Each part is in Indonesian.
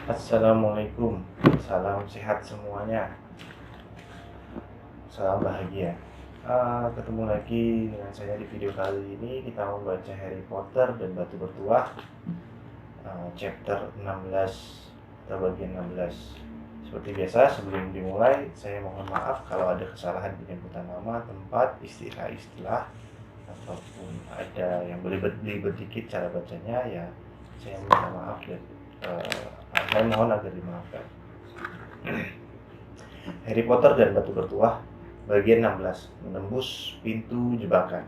Assalamualaikum, salam sehat semuanya, salam bahagia. Ketemu lagi dengan saya di video kali ini. Kita membaca Harry Potter dan Batu Bertuah, chapter 16 atau bagian 16. Seperti biasa, sebelum dimulai, saya mohon maaf kalau ada kesalahan penyebutan nama, tempat, istilah-istilah, ataupun ada yang belibet dikit cara bacanya, ya saya minta maaf dan saya mohon agar dimaafkan. Harry Potter dan Batu Bertuah, bagian 16, menembus pintu jebakan.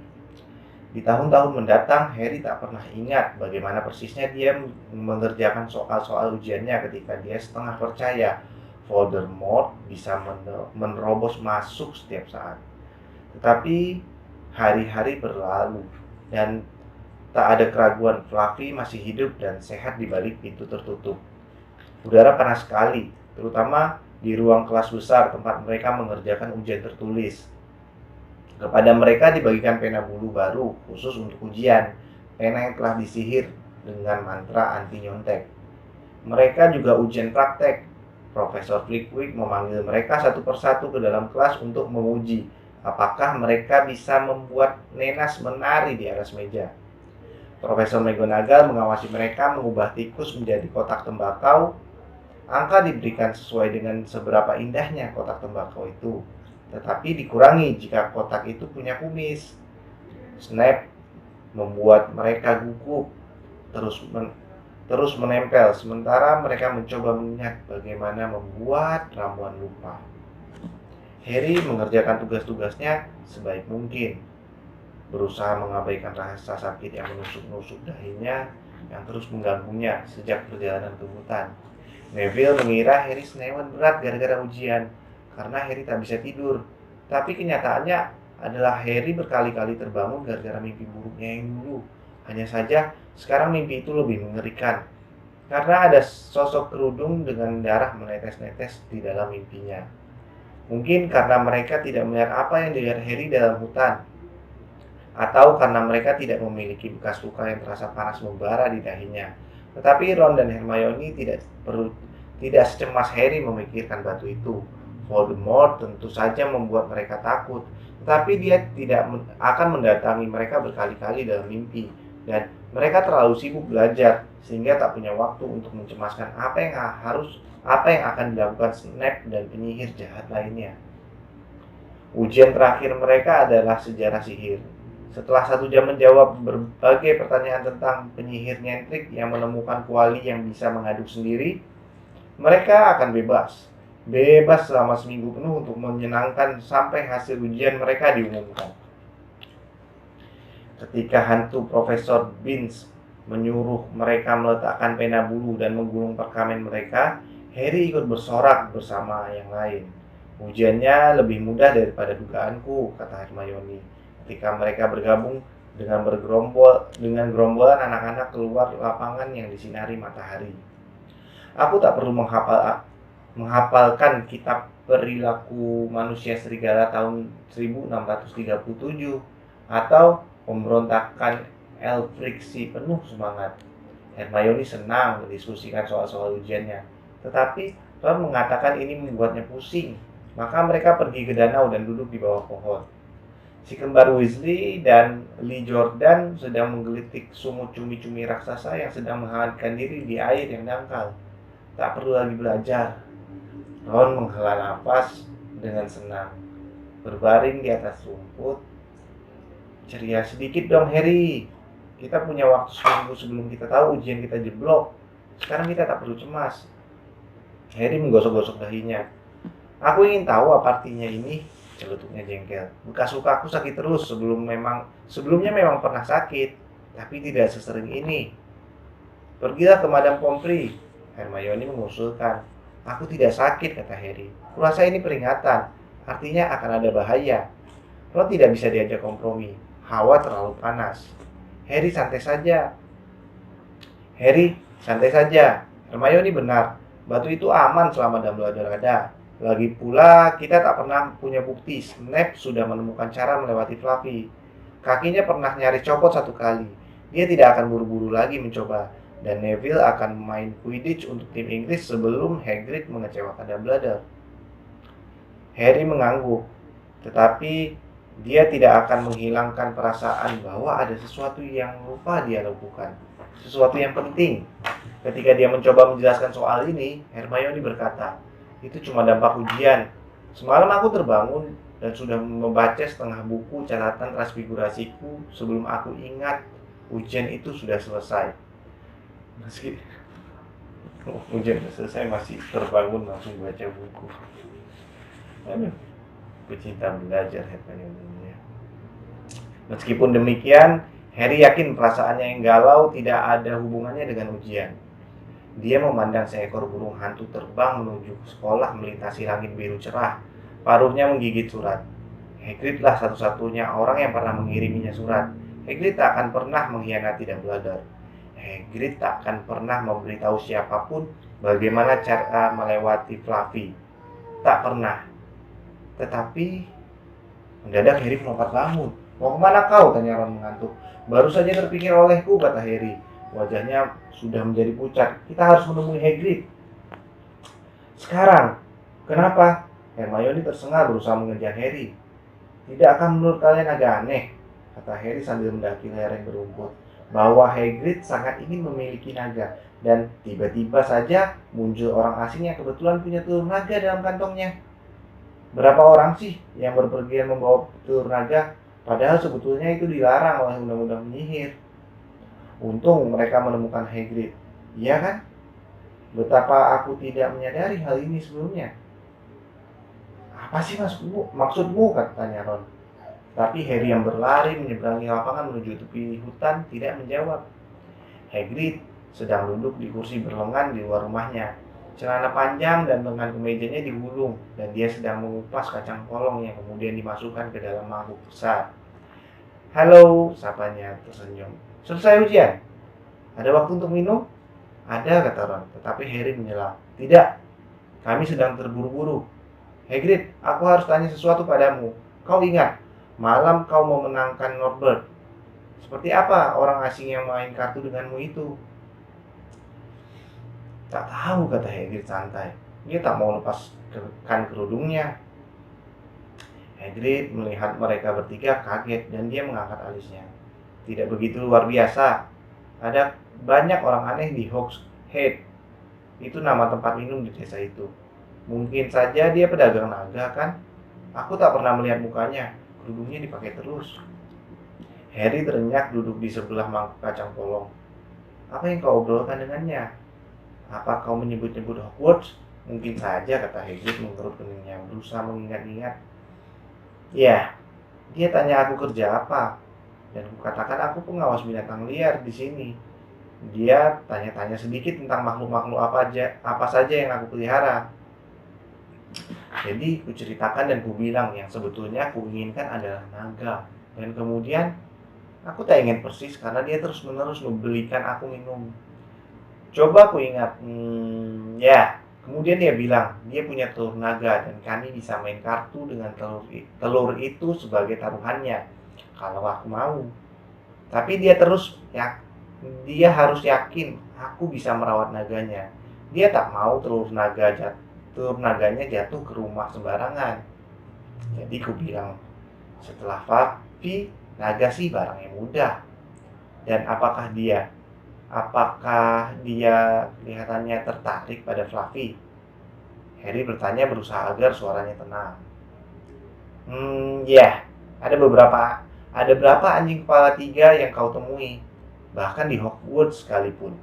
Di tahun-tahun mendatang, Harry tak pernah ingat bagaimana persisnya dia mengerjakan soal-soal ujiannya ketika dia setengah percaya Voldemort bisa menerobos masuk setiap saat. Tetapi hari-hari berlalu dan tak ada keraguan Fluffy masih hidup dan sehat di balik pintu tertutup. Udara panas sekali, terutama di ruang kelas besar tempat mereka mengerjakan ujian tertulis. Kepada mereka dibagikan pena bulu baru khusus untuk ujian, pena yang telah disihir dengan mantra anti nyontek. Mereka juga ujian praktek. Profesor Flitwick memanggil mereka satu persatu ke dalam kelas untuk menguji apakah mereka bisa membuat nenas menari di atas meja. Profesor McGonagall mengawasi mereka mengubah tikus menjadi kotak tembakau. Angka diberikan sesuai dengan seberapa indahnya kotak tembakau itu, tetapi dikurangi jika kotak itu punya kumis. Snape membuat mereka gugup terus menempel, sementara mereka mencoba mengingat bagaimana membuat ramuan lupa. Harry mengerjakan tugas-tugasnya sebaik mungkin, berusaha mengabaikan rasa sakit yang menusuk-nusuk dahinya yang terus mengganggunya sejak perjalanan ke hutan. Neville mengira Harry senewan berat gara-gara ujian, karena Harry tak bisa tidur. Tapi kenyataannya adalah Harry berkali-kali terbangun gara-gara mimpi buruknya yang dulu. Hanya saja, sekarang mimpi itu lebih mengerikan, karena ada sosok kerudung dengan darah menetes-netes di dalam mimpinya. Mungkin karena mereka tidak melihat apa yang dilihat Harry dalam hutan, atau karena mereka tidak memiliki bekas luka yang terasa panas membara di dahinya. Tetapi Ron dan Hermione tidak secemas Harry memikirkan batu itu. Voldemort tentu saja membuat mereka takut, tetapi dia tidak akan mendatangi mereka berkali-kali dalam mimpi, dan mereka terlalu sibuk belajar sehingga tak punya waktu untuk mencemaskan apa yang akan dilakukan Snape dan penyihir jahat lainnya. Ujian terakhir mereka adalah sejarah sihir. Setelah 1 jam menjawab berbagai pertanyaan tentang penyihir nyentrik yang menemukan kuali yang bisa mengaduk sendiri, mereka akan bebas selama seminggu penuh untuk menyenangkan sampai hasil ujian mereka diumumkan. Ketika hantu Profesor Binns menyuruh mereka meletakkan pena bulu dan menggulung perkamen mereka, Harry ikut bersorak bersama yang lain. Ujiannya lebih mudah daripada dugaanku, kata Hermione. Ketika mereka bergabung dengan gerombolan anak-anak keluar lapangan yang disinari matahari. Aku tak perlu menghafalkan kitab perilaku manusia serigala tahun 1637 atau pemberontakan Elfric si penuh semangat. Hermione senang mendiskusikan soal-soal ujiannya, tetapi Ron mengatakan ini membuatnya pusing. Maka mereka pergi ke danau dan duduk di bawah pohon. Si kembar Weasley dan Lee Jordan sedang menggelitik sumut cumi-cumi raksasa yang sedang menghangatkan diri di air yang dangkal. Tak perlu lagi belajar. Ron menghela nafas dengan senang, berbaring di atas rumput. Ceria sedikit dong Harry. Kita punya waktu seminggu sebelum kita tahu ujian kita jeblok. Sekarang kita tak perlu cemas. Harry menggosok-gosok dahinya. Aku ingin tahu apa artinya ini, celetuknya jengkel. Bekas luka aku sakit terus sebelumnya memang pernah sakit, tapi tidak sesering ini. Pergilah ke Madame Pomfrey, Hermione mengusulkan. Aku tidak sakit, kata Harry. Kurasa ini peringatan, artinya akan ada bahaya. Ron tidak bisa diajak kompromi. Hawa terlalu panas. Harry, santai saja. Hermione benar. Batu itu aman selama Dumbledore ada. Lagi pula, kita tak pernah punya bukti Snape sudah menemukan cara melewati Fluffy. Kakinya pernah nyaris copot 1 kali. Dia tidak akan buru-buru lagi mencoba. dan Neville akan main Quidditch untuk tim Inggris sebelum Hagrid mengecewakan Dumbledore. Harry mengangguk, tetapi dia tidak akan menghilangkan perasaan bahwa ada sesuatu yang lupa dia lakukan, sesuatu yang penting. Ketika dia mencoba menjelaskan soal ini, Hermione berkata, "Itu cuma dampak ujian. Semalam aku terbangun dan sudah membaca setengah buku catatan transfigurasiku sebelum aku ingat ujian itu sudah selesai." Meski ujian sudah selesai masih terbangun langsung baca buku. Aduh, pecinta belajar Hermione. Meskipun demikian, Harry yakin perasaannya yang galau tidak ada hubungannya dengan ujian. Dia memandang seekor burung hantu terbang menuju sekolah melintasi langit biru cerah. Paruhnya menggigit surat. Hagrid lah satu-satunya orang yang pernah mengiriminya surat. Hagrid tak akan pernah mengkhianati Dumbledore. Hagrid tak akan pernah memberitahu siapapun bagaimana cara melewati Fluffy. Tak pernah. Tetapi mendadak Harry melompat bangun. "Mau kemana kau?" tanya Ron mengantuk. "Baru saja terpikir olehku," kata Harry. Wajahnya sudah menjadi pucat. "Kita harus menemui Hagrid." "Sekarang? Kenapa?" Hermione tersengal berusaha mengejar Harry. "Tidakkah menurut kalian agak aneh," kata Harry sambil mendaki lereng berumput, "bahwa Hagrid sangat ingin memiliki naga, dan tiba-tiba saja muncul orang asing yang kebetulan punya telur naga dalam kantongnya. Berapa orang sih yang berpergian membawa telur naga, padahal sebetulnya itu dilarang oleh undang-undang penyihir. Untung mereka menemukan Hagrid. Iya kan? Betapa aku tidak menyadari hal ini sebelumnya." "Apa sih maksudmu?" tanya Ron. Tapi Harry yang berlari menyeberangi lapangan menuju tepi hutan tidak menjawab. Hagrid sedang duduk di kursi berlengan di luar rumahnya. Celana panjang dan lengan kemejanya digulung, dan dia sedang mengupas kacang polong yang kemudian dimasukkan ke dalam mangkuk besar. "Halo," sapanya tersenyum. "Selesai ujian? Ada waktu untuk minum?" "Ada," kata Ron, tetapi Harry menyela. "Tidak, kami sedang terburu-buru. Hagrid, aku harus tanya sesuatu padamu. Kau ingat, malam kau memenangkan Norbert. Seperti apa orang asing yang main kartu denganmu itu?" "Tak tahu," kata Hagrid santai. Dia tak mau lepaskan kerudungnya. Hagrid melihat mereka bertiga kaget dan dia mengangkat alisnya. "Tidak begitu luar biasa. Ada banyak orang aneh di Hogshead. Itu nama tempat minum di desa itu. Mungkin saja dia pedagang naga kan? Aku tak pernah melihat mukanya. Kerudungnya dipakai terus." Harry terenyak duduk di sebelah mangkuk kacang polong. "Apa yang kau obrolkan dengannya? Apa kau menyebut-nyebut Hogwarts?" "Mungkin saja," kata Hagrid mengkerut keningnya, berusaha mengingat-ingat. "Ya, dia tanya aku kerja apa, dan kukatakan aku pengawas binatang liar di sini. Dia tanya-tanya sedikit tentang makhluk-makhluk apa saja yang aku pelihara. Jadi kuceritakan dan kubilang yang sebetulnya kuinginkan adalah naga. Dan kemudian aku tak ingat persis karena dia terus-menerus membelikan aku minum. Coba ku ingat, ya. Kemudian dia bilang dia punya telur naga dan kami bisa main kartu dengan telur itu sebagai taruhannya kalau aku mau. Tapi dia harus yakin aku bisa merawat naganya. Dia tak mau telur naganya jatuh ke rumah sembarangan. Jadi ku bilang, setelah Fluffy, naga sih barang yang mudah. Dan apakah dia kelihatannya tertarik pada Fluffy?" Harry bertanya berusaha agar suaranya tenang. Ya, ada berapa anjing kepala 3 yang kau temui, bahkan di Hogwarts sekalipun.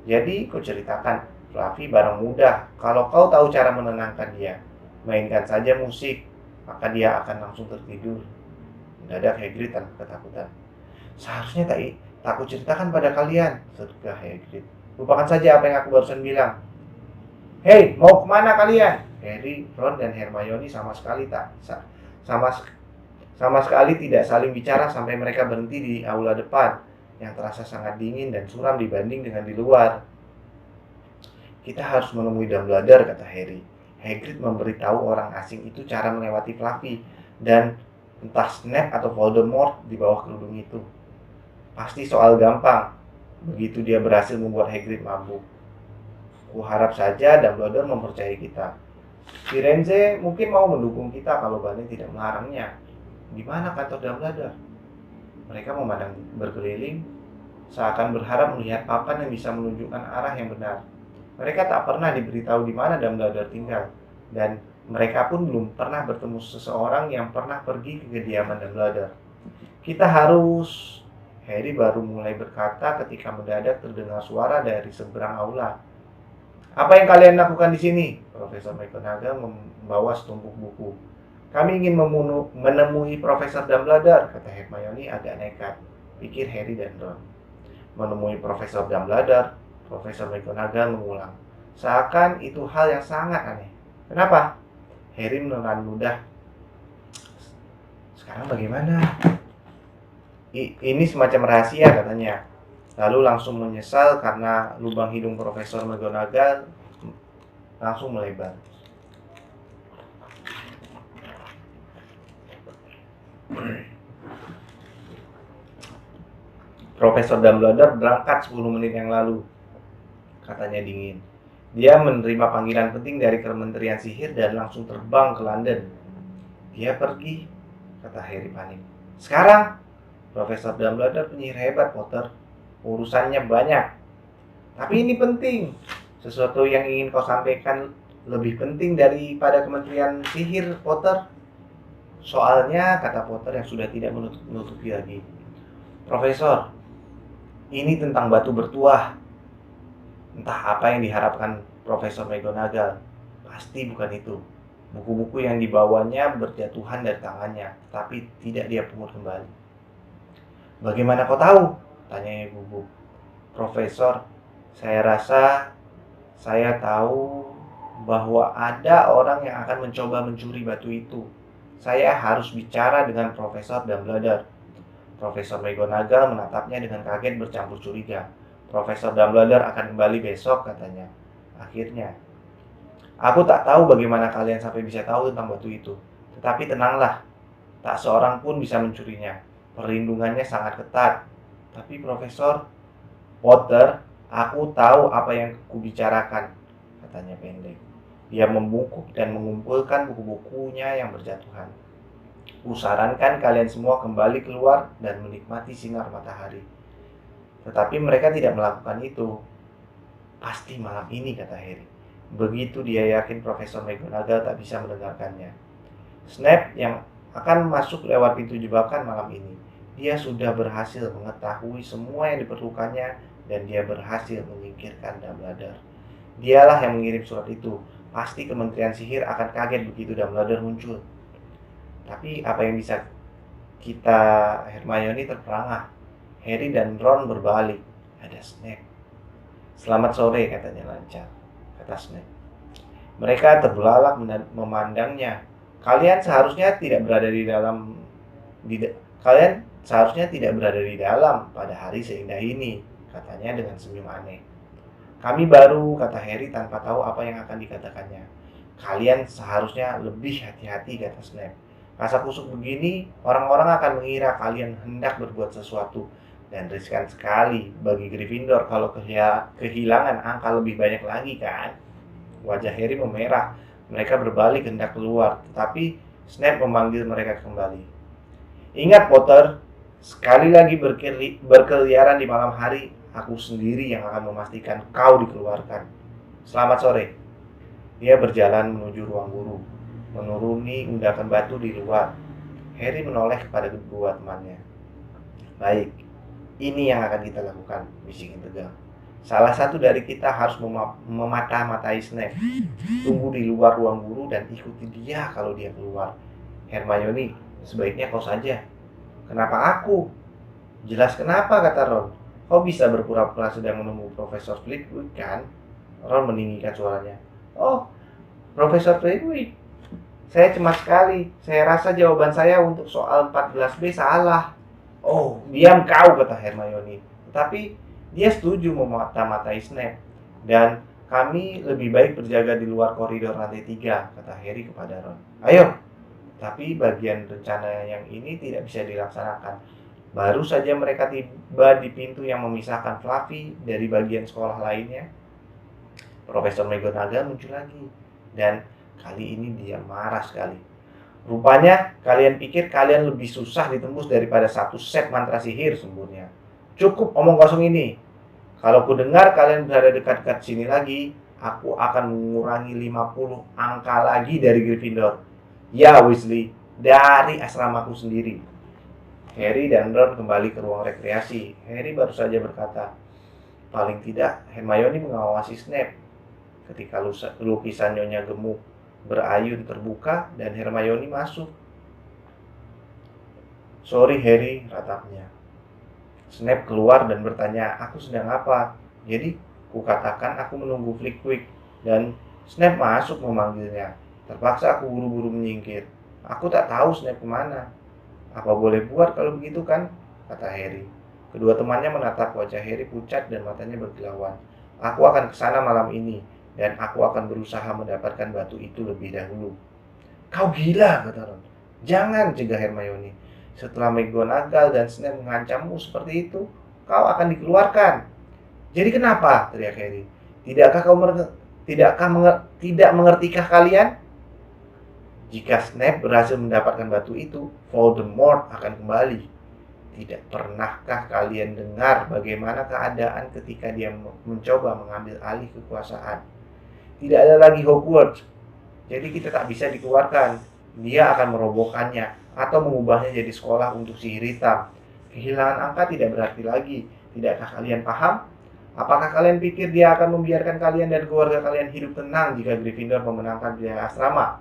Jadi kau ceritakan, Fluffy barang mudah kalau kau tahu cara menenangkan dia. Mainkan saja musik, maka dia akan langsung tertidur. Mendadak Hagrid tanpa ketakutan. "Seharusnya tak aku ceritakan pada kalian," setegah Hagrid. "Lupakan saja apa yang aku barusan bilang." "Hei, mau kemana kalian?" Harry, Ron, dan Hermione sama sekali tidak saling bicara sampai mereka berhenti di aula depan yang terasa sangat dingin dan suram dibanding dengan di luar. "Kita harus menemui Dumbledore," kata Harry. "Hagrid memberitahu orang asing itu cara melewati Fluffy, dan entah Snape atau Voldemort di bawah kerudung itu. Pasti soal gampang. Begitu dia berhasil membuat Hagrid mabuk. Kuharap saja Dumbledore mempercayai kita. Firenze mungkin mau mendukung kita kalau Bane tidak melarangnya. Di mana kantor Dumbledore? Mereka memandang berkeliling, seakan berharap melihat papan yang bisa menunjukkan arah yang benar. Mereka tak pernah diberitahu di mana Dumbledore tinggal, dan mereka pun belum pernah bertemu seseorang yang pernah pergi ke kediaman Dumbledore. Kita harus... Harry baru mulai berkata ketika mendadak terdengar suara dari seberang aula. Apa yang kalian lakukan di sini? Profesor McGonagall membawa setumpuk buku. Kami ingin menemui Profesor Dumbledore, kata Hermione agak nekat. Pikir Harry dan Ron. Menemui Profesor Dumbledore, Profesor McGonagall mengulang. Seakan itu hal yang sangat aneh. Kenapa? Harry menelan ludah. Sekarang bagaimana? Ini semacam rahasia katanya. Lalu langsung menyesal karena lubang hidung Profesor McGonagall langsung melebar. Profesor Dumbledore berangkat 10 menit yang lalu, katanya dingin. Dia menerima panggilan penting dari Kementerian Sihir dan langsung terbang ke London. Dia pergi, kata Harry panik. Sekarang? Profesor Dumbledore penyihir hebat, Potter. Urusannya banyak. Tapi ini penting. Sesuatu yang ingin kau sampaikan lebih penting daripada Kementerian Sihir, Potter. Soalnya, kata Potter yang sudah tidak menutupi lagi. Profesor, ini tentang batu bertuah. Entah apa yang diharapkan Profesor McGonagall. Pasti bukan itu. Buku-buku yang dibawanya berjatuhan dari tangannya, tapi tidak dia pungut kembali. Bagaimana kau tahu? Tanya Ibu. Profesor, saya rasa saya tahu bahwa ada orang yang akan mencoba mencuri batu itu. Saya harus bicara dengan Profesor Dumbledore. Profesor McGonagall menatapnya dengan kaget bercampur curiga. Profesor Dumbledore akan kembali besok, katanya. Akhirnya, aku tak tahu bagaimana kalian sampai bisa tahu tentang batu itu. Tetapi tenanglah, tak seorang pun bisa mencurinya. Perlindungannya sangat ketat. Tapi Profesor Potter, aku tahu apa yang kubicarakan, katanya pendek. Dia membungkuk dan mengumpulkan buku-bukunya yang berjatuhan. Kusarankan kalian semua kembali keluar dan menikmati sinar matahari. Tetapi mereka tidak melakukan itu. Pasti malam ini, kata Harry. Begitu dia yakin Profesor McGonagall tak bisa mendengarkannya. Snape yang akan masuk lewat pintu jebakan malam ini. Dia sudah berhasil mengetahui semua yang diperlukannya dan dia berhasil menyingkirkan Dumbledore. Dialah yang mengirim surat itu. Pasti Kementerian Sihir akan kaget begitu Dumbledore muncul. Tapi apa yang bisa kita... Hermione terperangah. Harry dan Ron berbalik. Ada Snape. Selamat sore, katanya lancar, kata Snape. Mereka terbelalak memandangnya. Kalian seharusnya tidak berada di dalam pada hari seindah ini, katanya dengan senyum aneh. Kami baru, kata Harry tanpa tahu apa yang akan dikatakannya. Kalian seharusnya lebih hati-hati, kata Snape. Kasak-kusuk begini, orang-orang akan mengira kalian hendak berbuat sesuatu. Dan riskan sekali bagi Gryffindor kalau kehilangan angka lebih banyak lagi, kan? Wajah Harry memerah. Mereka berbalik hendak keluar, tetapi Snape memanggil mereka kembali. Ingat, Potter, sekali lagi berkeliaran di malam hari, aku sendiri yang akan memastikan kau dikeluarkan. Selamat sore. Dia berjalan menuju ruang guru, menuruni undakan batu di luar. Harry menoleh kepada kedua temannya. Baik, ini yang akan kita lakukan, bisikin tegang. Salah satu dari kita harus memata-matai Snape. Tunggu di luar ruang guru dan ikuti dia kalau dia keluar. Hermione, sebaiknya kau saja. Kenapa aku? Jelas kenapa, kata Ron. Kau bisa berpura-pura sedang menunggu Profesor Flitwick, kan? Ron meninggikan suaranya. Oh, Profesor Flitwick. Saya cemas sekali. Saya rasa jawaban saya untuk soal 14B salah. Oh, diam kau, kata Hermione. Tetapi dia setuju memata-matai Snape. Dan kami lebih baik berjaga di luar koridor lantai 3, kata Harry kepada Ron. Ayo. Tapi bagian rencana yang ini tidak bisa dilaksanakan. Baru saja mereka tiba di pintu yang memisahkan Fluffy dari bagian sekolah lainnya, Profesor McGonagall muncul lagi. Dan kali ini dia marah sekali. Rupanya kalian pikir kalian lebih susah ditembus daripada satu set mantra sihir, sembunyinya. Cukup omong kosong ini. Kalau ku dengar kalian berada dekat-dekat sini lagi, aku akan mengurangi 50 angka lagi dari Gryffindor. Ya Weasley, dari asramaku sendiri. Harry dan Ron kembali ke ruang rekreasi. Harry baru saja berkata, paling tidak Hermione mengawasi Snape. Ketika lukisan Nyonya Gemuk berayun terbuka dan Hermione masuk. Sorry Harry, ratapnya. Snape keluar dan bertanya, aku sedang apa? Jadi, kukatakan aku menunggu Flitwick dan Snape masuk memanggilnya. Terpaksa aku buru-buru menyingkir. Aku tak tahu Snape kemana. Apa boleh buat kalau begitu kan? Kata Harry. Kedua temannya menatap wajah Harry pucat dan matanya berkilauan. Aku akan ke sana malam ini dan aku akan berusaha mendapatkan batu itu lebih dahulu. Kau gila, kata Ron. Jangan, cegah Hermione. Setelah McGonagall dan Snape mengancammu seperti itu, kau akan dikeluarkan. Jadi kenapa? Teriak Harry. Tidak mengertikah kalian? Jika Snape berhasil mendapatkan batu itu, Voldemort akan kembali. Tidak pernahkah kalian dengar bagaimana keadaan ketika dia mencoba mengambil alih kekuasaan? Tidak ada lagi Hogwarts. Jadi kita tak bisa dikeluarkan. Dia akan merobohkannya atau mengubahnya jadi sekolah untuk sihir hitam. Kehilangan angka tidak berarti lagi. Tidakkah kalian paham? Apakah kalian pikir dia akan membiarkan kalian dan keluarga kalian hidup tenang jika Gryffindor memenangkan biaya asrama?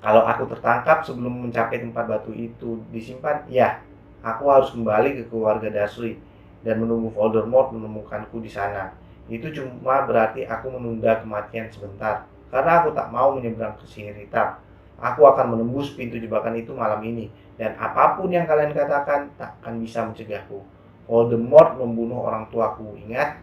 Kalau aku tertangkap sebelum mencapai tempat batu itu disimpan, ya, aku harus kembali ke keluarga Dursley dan menunggu Voldemort menemukanku di sana. Itu cuma berarti aku menunda kematian sebentar, karena aku tak mau menyeberang ke sihir hitam. Aku akan menembus pintu jebakan itu malam ini, dan apapun yang kalian katakan tak akan bisa mencegahku. Voldemort membunuh orang tuaku, ingat?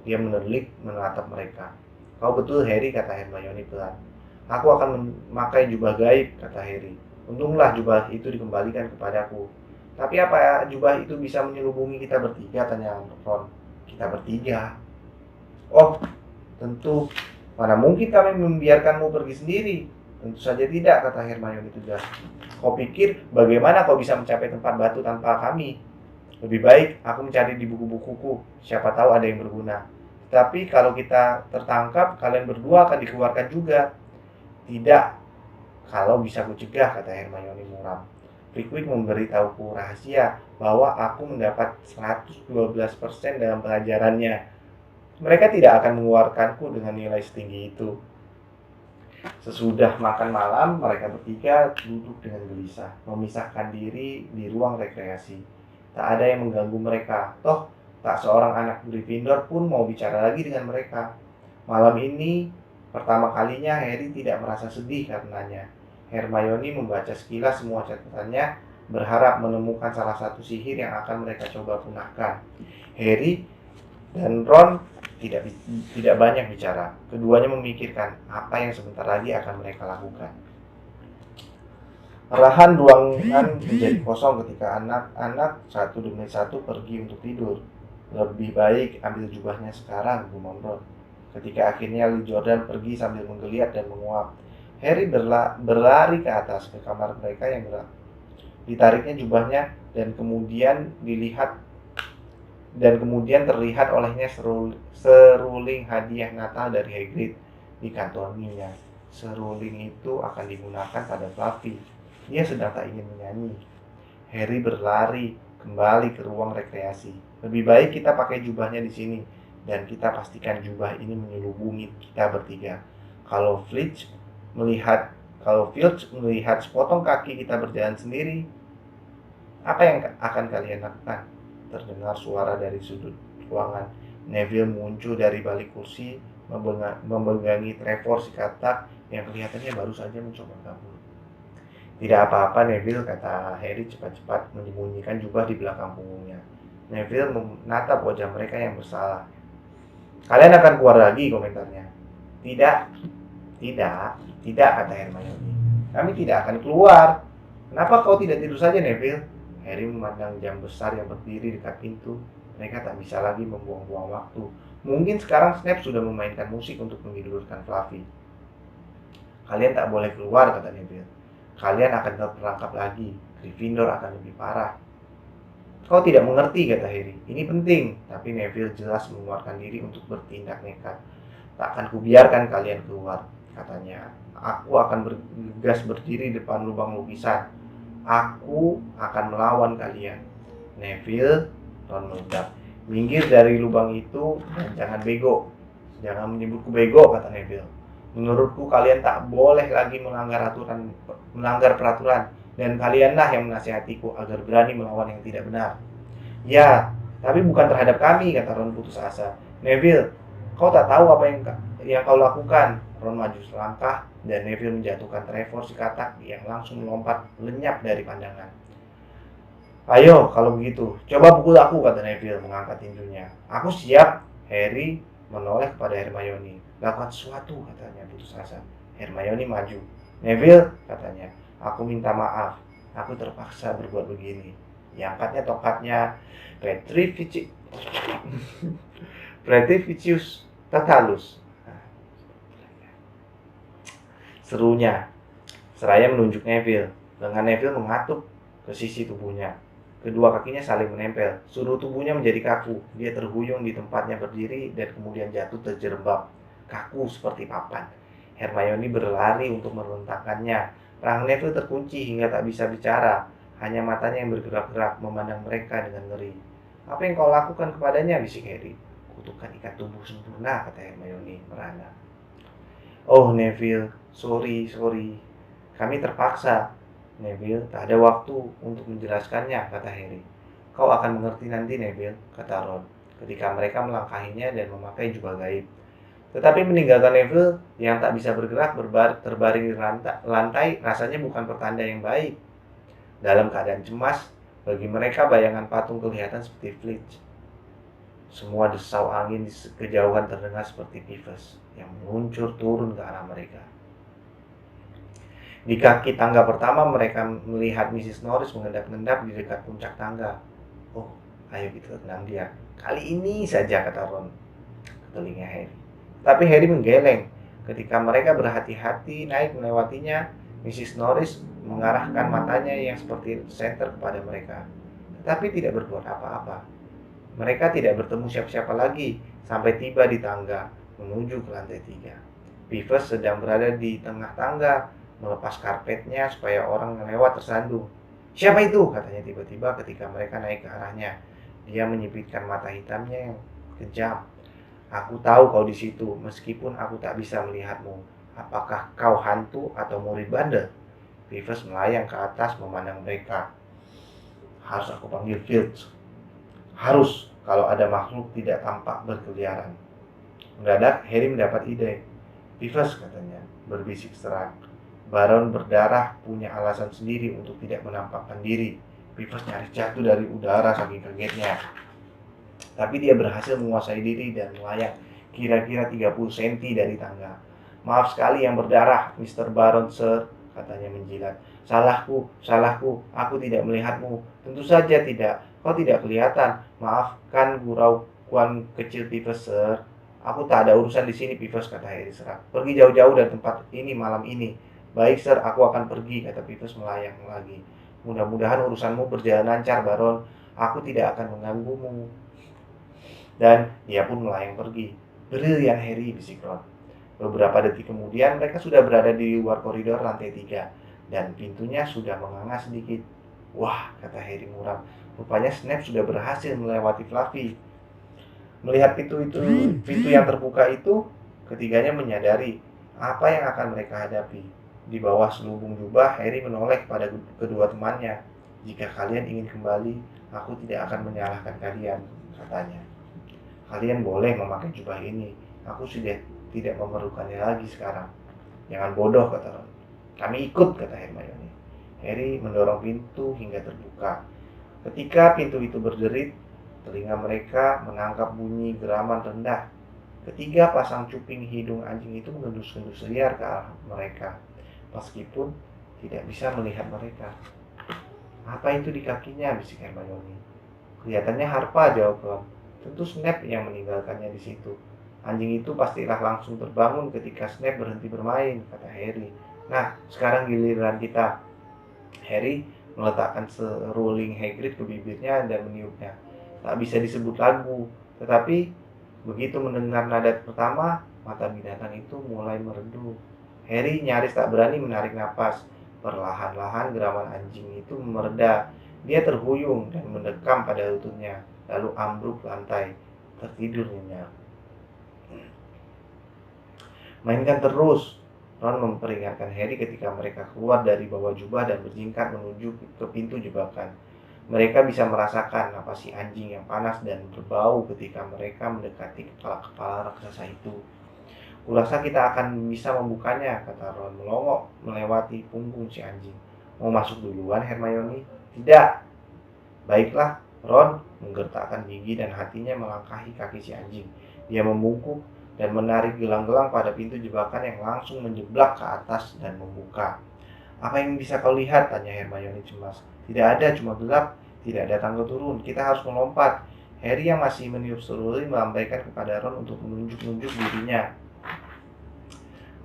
Dia menelik menatap mereka. Kau betul Harry, kata Hermione pelan. Aku akan memakai jubah gaib, kata Harry. Untunglah jubah itu dikembalikan kepadaku. Tapi apa jubah itu bisa menyelubungi kita bertiga, tanya Ron. Kita bertiga? Oh, tentu. Mana mungkin kami membiarkanmu pergi sendiri? Tentu saja tidak, kata Hermione tegas. Kau pikir bagaimana kau bisa mencapai tempat batu tanpa kami? Lebih baik aku mencari di buku-bukuku. Siapa tahu ada yang berguna. Tapi kalau kita tertangkap, kalian berdua akan dikeluarkan juga. Tidak, kalau bisa kucegah, kata Hermione muram. Flitwick memberitahuku rahasia bahwa aku mendapat 112% dalam pelajarannya. Mereka tidak akan mengeluarkanku dengan nilai setinggi itu. Sesudah makan malam, mereka bertiga duduk dengan gelisah, memisahkan diri di ruang rekreasi. Tak ada yang mengganggu mereka. Toh, tak seorang anak Gryffindor pun mau bicara lagi dengan mereka. Malam ini pertama kalinya Harry tidak merasa sedih karenanya. Hermione membaca sekilas semua catatannya, berharap menemukan salah satu sihir yang akan mereka coba punahkan. Harry dan Ron tidak banyak bicara. Keduanya memikirkan apa yang sebentar lagi akan mereka lakukan. Perlahan ruangan menjadi kosong ketika anak-anak satu demi satu pergi untuk tidur. Lebih baik ambil jubahnya sekarang, gumam Ron. Ketika akhirnya Lee Jordan pergi sambil menggeliat dan menguap, Harry berlari ke atas ke kamar mereka yang gelap. Ditariknya jubahnya dan kemudian terlihat olehnya seruling hadiah Natal dari Hagrid di kantornya. Seruling itu akan digunakan pada Fluffy. Dia sedang tak ingin menyanyi. Harry berlari kembali ke ruang rekreasi. Lebih baik kita pakai jubahnya di sini. Dan kita pastikan jubah ini menyelubungi kita bertiga. Kalau Filch melihat sepotong kaki kita berjalan sendiri, apa yang akan kalian lakukan? Terdengar suara dari sudut ruangan. Neville muncul dari balik kursi, memegangi Trevor si katak yang kelihatannya baru saja mencoba kabur. Tidak apa-apa Neville, kata Harry cepat-cepat menyembunyikan jubah di belakang punggungnya. Neville menatap wajah mereka yang bersalah. Kalian akan keluar lagi, komentarnya. Tidak, kata Hermione. Kami tidak akan keluar. Kenapa kau tidak tidur saja, Neville? Harry memandang jam besar yang berdiri dekat pintu. Mereka tak bisa lagi membuang-buang waktu. Mungkin sekarang Snape sudah memainkan musik untuk menghidupkan Fluffy. Kalian tak boleh keluar, kata Neville. Kalian akan terperangkap lagi. Gryffindor akan lebih parah. Kau tidak mengerti, kata Harry. Ini penting. Tapi Neville jelas mengeluarkan diri untuk bertindak nekat. Tak akan kubiarkan kalian keluar, katanya. Aku akan bergegas berdiri depan lubang lukisan. Aku akan melawan kalian. Neville, Ron meledak. Minggir dari lubang itu dan jangan bego. Jangan menyebutku bego, kata Neville. Menurutku kalian tak boleh lagi melanggar peraturan. Dan kalianlah yang menasihatiku agar berani melawan yang tidak benar. Ya, tapi bukan terhadap kami, kata Ron putus asa. Neville, kau tak tahu apa yang kau lakukan. Ron maju selangkah dan Neville menjatuhkan Trevor si katak yang langsung melompat lenyap dari pandangan. Ayo, kalau begitu, coba pukul aku, kata Neville mengangkat tinjunya. Aku siap. Harry menoleh kepada Hermione. Lakukan sesuatu, katanya putus asa. Hermione maju. Neville, katanya, aku minta maaf. Aku terpaksa berbuat begini. Diangkatnya tongkatnya Petrificius Totalus. Serunya. Seraya menunjuk Neville. Lengan Neville mengatuk ke sisi tubuhnya. Kedua kakinya saling menempel. Seluruh tubuhnya menjadi kaku. Dia terhuyung di tempatnya berdiri dan kemudian jatuh terjerembab. Kaku seperti papan. Hermione berlari untuk merentakkannya. Rahang Neville terkunci hingga tak bisa bicara. Hanya matanya yang bergerak-gerak memandang mereka dengan ngeri. Apa yang kau lakukan kepadanya, bisik Harry. Kutukan ikat tubuh sempurna, kata Hermione merana. Oh Neville, sorry. Kami terpaksa. Neville, tak ada waktu untuk menjelaskannya, kata Harry. Kau akan mengerti nanti, Neville, kata Ron, ketika mereka melangkahinya dan memakai jubah gaib. Tetapi meninggalkan Neville yang tak bisa bergerak terbaring di lantai rasanya bukan pertanda yang baik. Dalam keadaan cemas, bagi mereka bayangan patung kelihatan seperti Filch. Semua desau angin di kejauhan terdengar seperti Beavis yang meluncur turun ke arah mereka. Di kaki tangga pertama mereka melihat Mrs. Norris mengendap-endap di dekat puncak tangga. Oh, ayo kita tenang dia. Kali ini saja, kata Ron ke telinga Harry. Tapi Harry menggeleng. Ketika mereka berhati-hati naik melewatinya, Mrs. Norris mengarahkan matanya yang seperti senter kepada mereka. Tetapi tidak berbuat apa-apa. Mereka tidak bertemu siapa-siapa lagi sampai tiba di tangga menuju ke lantai 3. Beavis sedang berada di tengah tangga, melepas karpetnya supaya orang yang lewat tersandung. Siapa itu? Katanya tiba-tiba ketika mereka naik ke arahnya. Dia menyipitkan mata hitamnya yang kejam. Aku tahu kau di situ, meskipun aku tak bisa melihatmu. Apakah kau hantu atau murid bandel? Beavis melayang ke atas memandang mereka. Harus aku panggil Filch? Harus, kalau ada makhluk tidak tampak berkeliaran. Mendadak Harry mendapat ide. Beavis, katanya, berbisik serak. Baron berdarah punya alasan sendiri untuk tidak menampakkan diri. Beavis nyaris jatuh dari udara saking kagetnya. Tapi dia berhasil menguasai diri dan melayang kira-kira 30 cm dari tangga. Maaf sekali yang berdarah, Mr. Baron, Sir, katanya menjilat. Salahku, aku tidak melihatmu. Tentu saja tidak, kau tidak kelihatan. Maafkan gurauan kecil Beavis, Sir. Aku tak ada urusan di sini, Beavis, kata Harry serak. Pergi jauh-jauh dari tempat ini malam ini. Baik, Sir, aku akan pergi, kata Beavis melayang lagi. Mudah-mudahan urusanmu berjalan lancar, Baron. Aku tidak akan mengganggumu. Dan dia pun melayang pergi. Brilian, Harry, bisik Ron. Beberapa detik kemudian mereka sudah berada di luar koridor lantai 3 dan pintunya sudah menganga sedikit. Wah, kata Harry muram. Rupanya Snape sudah berhasil melewati Fluffy. Melihat pintu yang terbuka itu, ketiganya menyadari apa yang akan mereka hadapi. Di bawah selubung jubah, Harry menoleh pada kedua temannya. Jika kalian ingin kembali, aku tidak akan menyalahkan kalian, katanya. Kalian boleh memakai jubah ini. Aku sudah tidak memerlukannya lagi sekarang. Jangan bodoh, kata Ron. Kami ikut, kata Hermione. Harry mendorong pintu hingga terbuka. Ketika pintu itu berderit, telinga mereka menangkap bunyi geraman rendah. Ketiga pasang cuping hidung anjing itu mengendus-endus liar ke arah mereka, meskipun tidak bisa melihat mereka. "Apa itu di kakinya?" bisik Hermione. "Kelihatannya harpa," jawab Ron. "Tentu Snape yang meninggalkannya di situ." "Anjing itu pastilah langsung terbangun ketika Snape berhenti bermain," kata Harry. "Nah, sekarang giliran kita." Harry meletakkan seruling Hagrid ke bibirnya dan meniupnya. Tak bisa disebut lagu, tetapi begitu mendengar nada pertama, mata binatang itu mulai meredup. Harry nyaris tak berani menarik napas. Perlahan-lahan geraman anjing itu mereda. Dia terhuyung dan mendekam pada lututnya, lalu ambruk ke lantai, tertidur nyenyak. "Mainkan terus," Ron memperingatkan Harry ketika mereka keluar dari bawah jubah dan berjingkat menuju ke pintu jebakan. Mereka bisa merasakan napas si anjing yang panas dan berbau ketika mereka mendekati kepala-kepala raksasa itu. "Kurasa kita akan bisa membukanya," kata Ron melongok melewati punggung si anjing. "Mau masuk duluan, Hermione?" "Tidak." "Baiklah." Ron menggertakkan gigi dan hatinya melangkahi kaki si anjing. Dia membungkuk dan menarik gelang-gelang pada pintu jebakan yang langsung menjeblak ke atas dan membuka. "Apa yang bisa kau lihat?" tanya Hermione cemas. "Tidak ada, cuma gelap. Tidak ada tangga turun. Kita harus melompat." Harry yang masih meniup seruling melambaikan kepada Ron untuk menunjuk-nunjuk dirinya.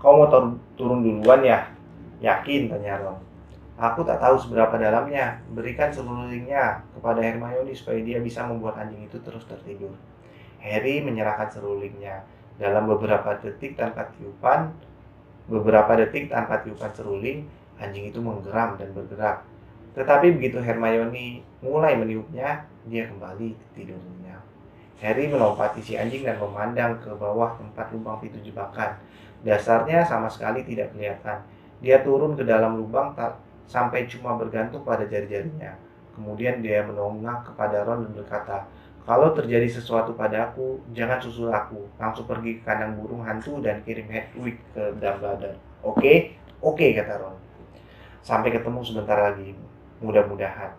"Kau mau turun duluan ya?" "Yakin?" tanya Ron. "Aku tak tahu seberapa dalamnya." Berikan serulingnya kepada Hermione supaya dia bisa membuat anjing itu terus tertidur. Harry menyerahkan serulingnya. Dalam beberapa detik tanpa tiupan seruling, anjing itu menggeram dan bergerak. Tetapi begitu Hermione mulai meniupnya, dia kembali tidur nyenyak. Harry melompati si anjing dan memandang ke bawah tempat lubang pintu jebakan. Dasarnya sama sekali tidak kelihatan. Dia turun ke dalam lubang sampai cuma bergantung pada jari-jarinya. Kemudian dia menongak kepada Ron dan berkata, "Kalau terjadi sesuatu padaku, jangan susul aku. Langsung pergi ke kandang burung hantu dan kirim Hedwig ke Dumbledore." "Oke, oke," kata Ron. "Sampai ketemu sebentar lagi, mudah-mudahan."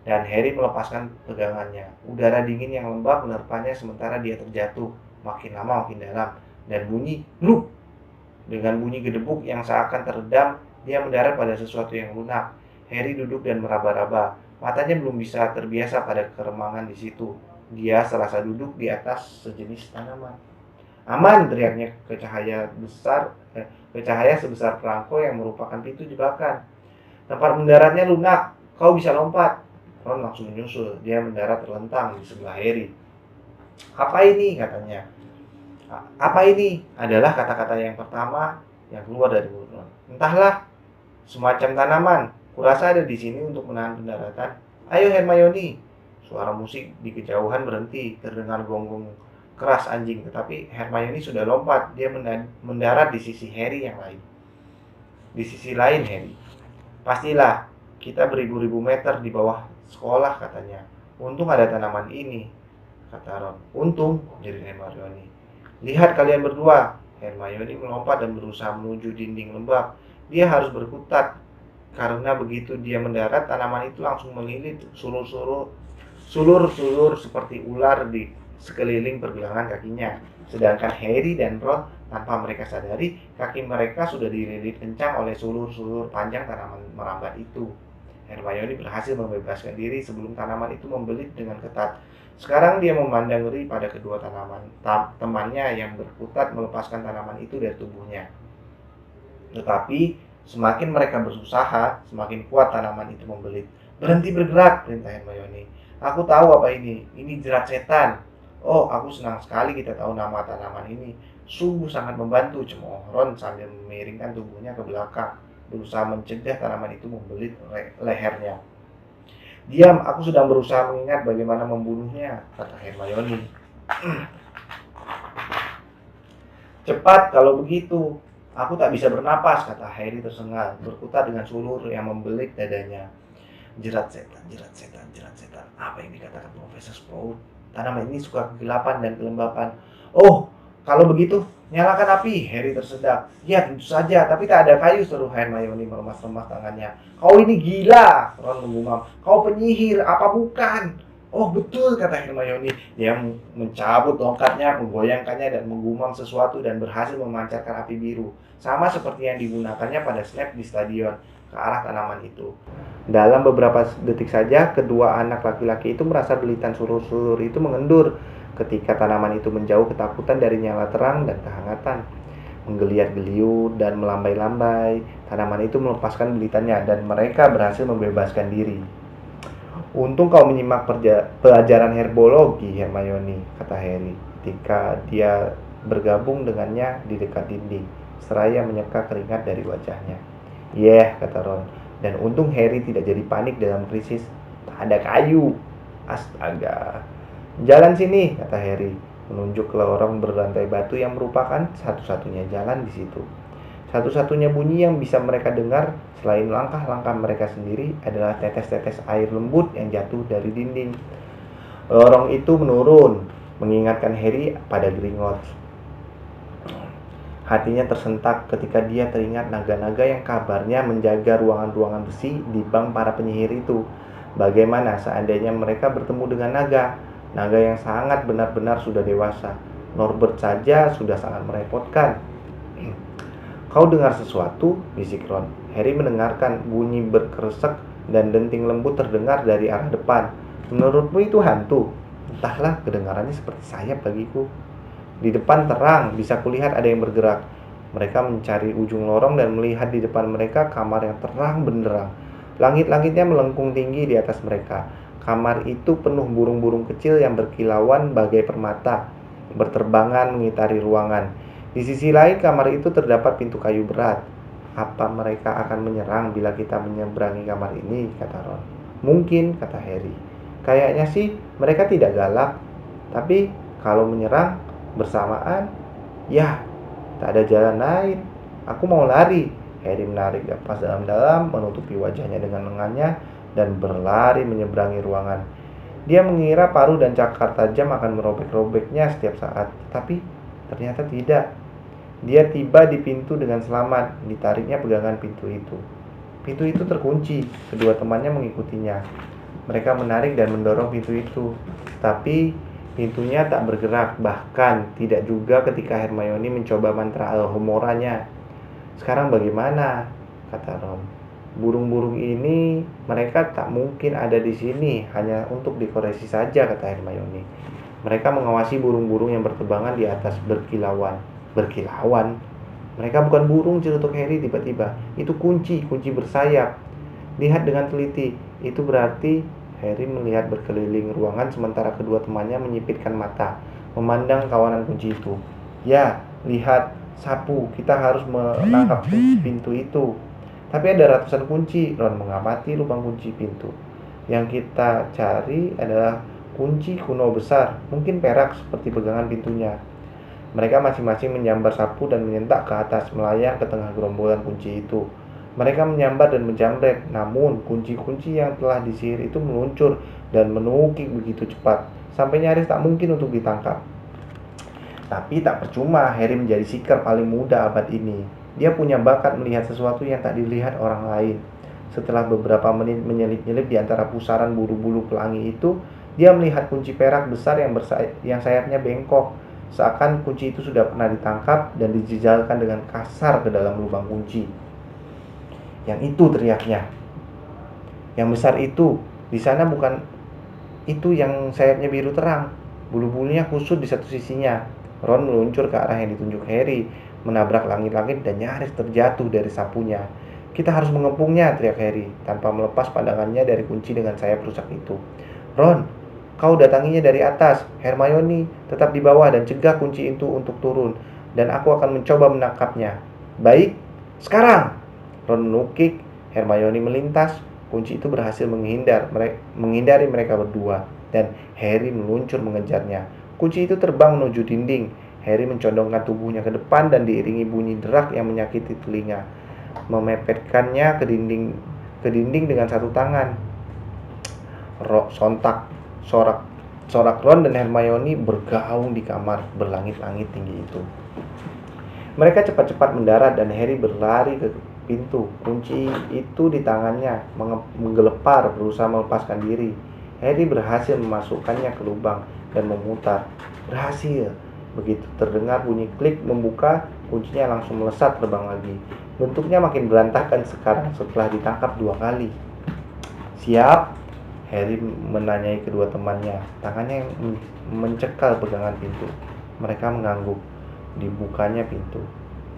Dan Harry melepaskan pegangannya. Udara dingin yang lembab menerpanya sementara dia terjatuh, makin lama makin dalam, dan bunyi "bluk". Dengan bunyi gedebuk yang seakan teredam, dia mendarat pada sesuatu yang lunak. Harry duduk dan meraba-raba. Matanya belum bisa terbiasa pada keremangan di situ. Dia serasa duduk di atas sejenis tanaman. "Aman!" teriaknya ke cahaya sebesar perangko yang merupakan pintu jebakan. "Tempat mendaratnya lunak. Kau bisa lompat." Ron langsung menyusul. Dia mendarat terlentang di sebelah Harry. "Apa ini?" katanya. "Apa ini?" adalah kata-kata yang pertama yang keluar dari mulut Ron. "Entahlah, semacam tanaman. Kurasa ada di sini untuk menahan pendaratan." "Ayo Hermione." Suara musik di kejauhan berhenti, terdengar gonggong keras anjing, tetapi Hermione sudah lompat. Dia mendarat di sisi Harry yang lain. Di sisi lain Harry. "Pastilah, kita beribu-ribu meter di bawah sekolah," katanya. "Untung ada tanaman ini," kata Ron. "Untung," jadi Hermione. "Lihat kalian berdua." Hermione melompat dan berusaha menuju dinding lembab. Dia harus berkutat, karena begitu dia mendarat, tanaman itu langsung melilit sulur-sulur seperti ular di sekeliling pergelangan kakinya. Sedangkan Harry dan Ron, tanpa mereka sadari, kaki mereka sudah dililit kencang oleh sulur-sulur panjang tanaman merambat itu. Hermione berhasil membebaskan diri sebelum tanaman itu membelit dengan ketat. Sekarang dia memandang ngeri pada kedua temannya yang berkutat melepaskan tanaman itu dari tubuhnya. Tetapi semakin mereka berusaha, semakin kuat tanaman itu membelit. "Berhenti bergerak," perintah Hermione. "Aku tahu apa ini. Ini jerat setan." "Oh, aku senang sekali kita tahu nama tanaman ini. Sungguh sangat membantu," cemooh Ron sambil memiringkan tubuhnya ke belakang, berusaha mencegah tanaman itu membelit lehernya. "Diam, aku sedang berusaha mengingat bagaimana membunuhnya," kata Hermione. "Cepat kalau begitu." "Aku tak bisa bernapas," kata Harry tersengal, berkutat dengan sulur yang membelit dadanya. Jerat setan, jerat setan, jerat setan. Apa yang dikatakan Profesor Sprout? Tanaman ini suka kegelapan dan kelembapan. "Oh, kalau begitu, nyalakan api." Harry tersedak. "Ya, tentu saja, tapi tak ada kayu," seru Hermione meremas-remas tangannya. "Kau ini gila," Ron menggumam. "Kau penyihir, apa bukan?" "Oh, betul," kata Hermione. Dia mencabut tongkatnya, menggoyangkannya dan menggumam sesuatu dan berhasil memancarkan api biru. Sama seperti yang digunakannya pada Snape di stadion. ke arah tanaman itu. Dalam beberapa detik saja, kedua anak laki-laki itu merasa belitan sulur-sulur itu mengendur ketika tanaman itu menjauh ketakutan dari nyala terang dan kehangatan. Menggeliat-geliat dan melambai-lambai, tanaman itu melepaskan belitannya dan mereka berhasil membebaskan diri. Untung kau menyimak pelajaran herbologi, Hermione, kata Harry ketika dia bergabung dengannya di dekat dinding, seraya menyeka keringat dari wajahnya. Kata Ron. Dan untung Harry tidak jadi panik dalam krisis. Tak ada kayu. Astaga. Jalan sini, kata Harry, menunjuk ke lorong berlantai batu yang merupakan satu-satunya jalan di situ. Satu-satunya bunyi yang bisa mereka dengar selain langkah-langkah mereka sendiri adalah tetes-tetes air lembut yang jatuh dari dinding. Lorong itu menurun, mengingatkan Harry pada Gringotts. Hatinya tersentak ketika dia teringat naga-naga yang kabarnya menjaga ruangan-ruangan besi di bank para penyihir itu. Bagaimana seandainya mereka bertemu dengan naga yang sangat benar-benar sudah dewasa? Norbert saja sudah sangat merepotkan. Kau dengar sesuatu? Bisik Ron. Harry mendengarkan bunyi berkeresek dan denting lembut terdengar dari arah depan. Menurutmu itu hantu? Entahlah, kedengarannya seperti sayap bagiku. Di depan terang, bisa kulihat ada yang bergerak. Mereka mencari ujung lorong dan melihat di depan mereka kamar yang terang benderang. Langit-langitnya melengkung tinggi di atas mereka. Kamar itu penuh burung-burung kecil yang berkilauan bagai permata, berterbangan mengitari ruangan. Di sisi lain kamar itu terdapat pintu kayu berat. Apa mereka akan menyerang bila kita menyeberangi kamar ini, kata Ron. Mungkin, kata Harry. Kayaknya sih mereka tidak galak. Tapi kalau menyerang bersamaan, ya tak ada jalan lain. Aku mau lari. Harry menarik napas dalam-dalam, menutupi wajahnya dengan lengannya dan berlari menyeberangi ruangan. Dia mengira paruh dan cakar tajam akan merobek-robeknya setiap saat, tapi ternyata tidak. Dia tiba di pintu dengan selamat. Ditariknya pegangan pintu itu. Pintu itu terkunci. Kedua temannya mengikutinya. Mereka menarik dan mendorong pintu itu, tapi pintunya tak bergerak, bahkan tidak juga ketika Hermione mencoba mantra Alohomoranya. Sekarang bagaimana? Kata Ron. Burung-burung ini, mereka tak mungkin ada di sini hanya untuk dekorasi saja, kata Hermione. Mereka mengawasi burung-burung yang berterbangan di atas berkilauan. Berkilauan? Mereka bukan burung, celutuk Harry tiba-tiba. Itu kunci bersayap. Lihat dengan teliti. Itu berarti Harry melihat berkeliling ruangan sementara kedua temannya menyipitkan mata, memandang kawanan kunci itu. Ya, lihat, sapu, kita harus menangkap pintu itu. Tapi ada ratusan kunci. Ron mengamati lubang kunci pintu. Yang kita cari adalah kunci kuno besar, mungkin perak seperti pegangan pintunya. Mereka masing-masing menyambar sapu dan menyentak ke atas, melayang ke tengah gerombolan kunci itu. Mereka menyambar dan menjamret, namun kunci-kunci yang telah disihir itu meluncur dan menukik begitu cepat, sampai nyaris tak mungkin untuk ditangkap. Tapi tak percuma, Harry menjadi seeker paling muda abad ini. Dia punya bakat melihat sesuatu yang tak dilihat orang lain. Setelah beberapa menit menyelip-nyelip di antara pusaran bulu-bulu pelangi itu, dia melihat kunci perak besar yang sayapnya bengkok. Seakan kunci itu sudah pernah ditangkap dan dijejalkan dengan kasar ke dalam lubang kunci. Yang itu, teriaknya. Yang besar itu, di sana bukan itu yang sayapnya biru terang. Bulu-bulunya kusut di satu sisinya. Ron meluncur ke arah yang ditunjuk Harry, menabrak langit-langit dan nyaris terjatuh dari sapunya. Kita harus mengepungnya, teriak Harry, tanpa melepas pandangannya dari kunci dengan sayap rusak itu. Ron, kau datanginya dari atas. Hermione, tetap di bawah dan cegah kunci itu untuk turun. Dan aku akan mencoba menangkapnya. Baik, sekarang! Ron menukik, Hermione melintas, kunci itu berhasil menghindari mereka berdua, dan Harry meluncur mengejarnya. Kunci itu terbang menuju dinding. Harry mencondongkan tubuhnya ke depan dan diiringi bunyi derak yang menyakiti telinga, memepetkannya ke dinding dengan satu tangan. Sontak, sorak Ron dan Hermione bergaung di kamar berlangit-langit tinggi itu. Mereka cepat-cepat mendarat dan Harry berlari ke pintu. Kunci itu di tangannya, menggelepar, berusaha melepaskan diri. Harry berhasil memasukkannya ke lubang dan memutar. Berhasil. Begitu terdengar bunyi klik membuka, kuncinya langsung melesat terbang lagi. Bentuknya makin berantakan sekarang setelah ditangkap 2 kali. Siap? Harry menanyai kedua temannya. Tangannya yang mencekal pegangan pintu. Mereka mengangguk. Dibukanya pintu.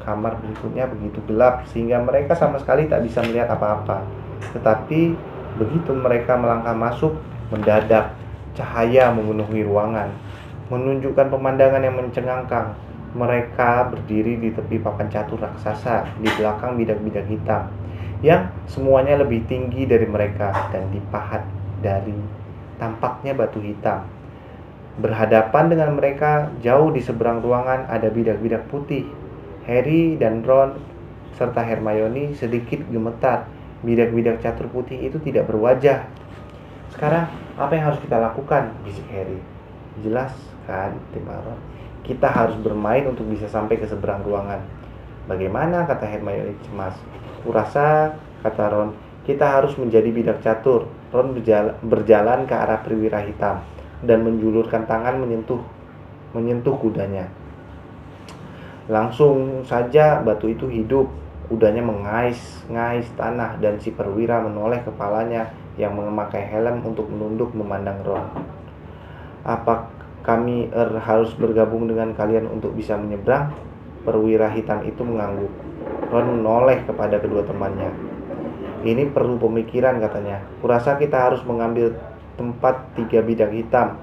Kamar berikutnya begitu gelap sehingga mereka sama sekali tak bisa melihat apa-apa. Tetapi begitu mereka melangkah masuk, mendadak cahaya memenuhi ruangan, menunjukkan pemandangan yang mencengangkan. Mereka berdiri di tepi papan catur raksasa, di belakang bidak-bidak hitam yang semuanya lebih tinggi dari mereka dan dipahat dari tampaknya batu hitam. Berhadapan dengan mereka, jauh di seberang ruangan ada bidak-bidak putih. Harry dan Ron serta Hermione sedikit gemetar. Bidak-bidak catur putih itu tidak berwajah. Sekarang apa yang harus kita lakukan? Bisik Harry. Jelas kan, timah Ron. Kita harus bermain untuk bisa sampai ke seberang ruangan. Bagaimana? Kata Hermione cemas. Kurasa, kata Ron, kita harus menjadi bidak catur. Ron berjalan ke arah perwira hitam dan menjulurkan tangan menyentuh kudanya. Langsung saja batu itu hidup. Kudanya mengais-ngais tanah dan si perwira menoleh kepalanya yang memakai helm untuk menunduk memandang Ron. Apa kami harus bergabung dengan kalian untuk bisa menyeberang? Perwira hitam itu mengangguk. Ron menoleh kepada kedua temannya. Ini perlu pemikiran, katanya. Kurasa kita harus mengambil tempat 3 bidak hitam.